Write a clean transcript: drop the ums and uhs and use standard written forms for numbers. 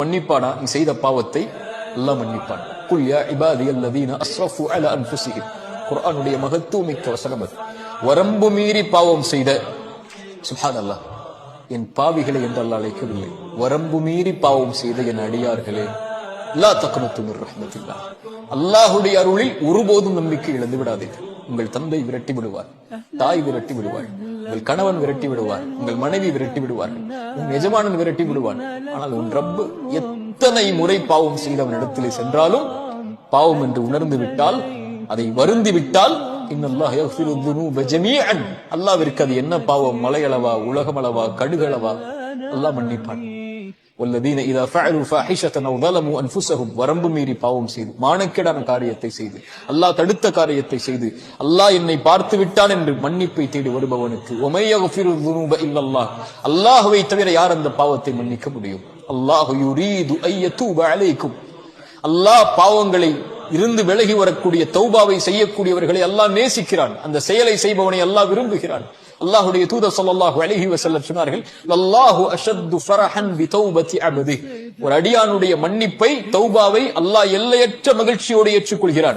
மன்னிப்பானா நீ செய்த பாவத்தை அல்லாஹ் மன்னிப்பான். குல் யா இபாதியல்லதீன அஸ்ரஃபு அலா அன்ஃபுஸிஹிம். குர்ஆனுடைய மகத்துவமிக்க வசனம் அது. வரம்பு மீறி பாவம் செய்த, சுப்ஹானல்லாஹ், என் பாவிகளை என்று அல்லாஹ் அழைக்கவில்லை. வரம்பு மீறி பாவம் செய்த என் அடியார்களே, லா தக்னது மிர் ரஹ்மத்தில்லாஹ், அல்லாஹ்வுடைய அருளில் ஒருபோதும் நம்பிக்கை இழந்து விடாதீர்கள். உங்கள் தந்தை விரட்டி விடுவார், தாய் விரட்டி விடுவார், உங்கள் கணவன் விரட்டி விடுவார், உங்கள் மனைவி விரட்டி விடுவார்கள், உன் எஜமானன் விரட்டி விடுவான். ஆனால் உன் ரப்பு எத்தனை முறை பாவம் செய்தவன் இடத்திலே சென்றாலும் பாவம் என்று உணர்ந்து விட்டால், அதை வருந்தி விட்டால், இன்னல்லாஹ் யக்ஃபிரு ذுனூப ஜமீஅன், அல்லாஹ்விற்கு அது என்ன பாவம், மலையளவா, உலகமளவா, கடுகளவா, அல்லாஹ் மன்னிப்பான். வல்லதீன இதா ஃபஅலு ஃபாஹிஷத்தன் அவ் ظلموا அன்ஃபுஸஹும், வரம்பு மீறி பாவம் செய்து, மானக்கேடான காரியத்தை செய்து, அல்லாஹ் தடுத்த காரியத்தை செய்து, அல்லாஹ் என்னை பார்த்து விட்டான் என்று மன்னிப்பை தேடி வருபவனுக்கு வமை யக்ஃபிரு ذுனூப இல்லல்லாஹ், அல்லாஹ்வை தவிர யார் அந்த பாவத்தை மன்னிக்க முடியும்? அல்லாஹ் யுரீது அன் யதூப அலைக்கும், அல்லாஹ் பாவங்களை இருந்து விலகி வரக்கூடிய தௌபாவை செய்யக்கூடியவர்களை அல்லாஹ் நேசிக்கிறான். அந்த செயலை செய்பவனை அல்லாஹ் விரும்புகிறான். அல்லாஹ்வுடைய தூதர் ஸல்லல்லாஹு அலைஹி வஸல்லம் சொன்னார்கள், வல்லாஹு அஷத்து ஃபரஹன் பி தௌபத்தி அப்தி, ஒரு அடியானுடைய மன்னிப்பை, தௌபாவை அல்லாஹ் எல்லையற்ற மகிழ்ச்சியோடு ஏற்றுக்கொள்கிறான்.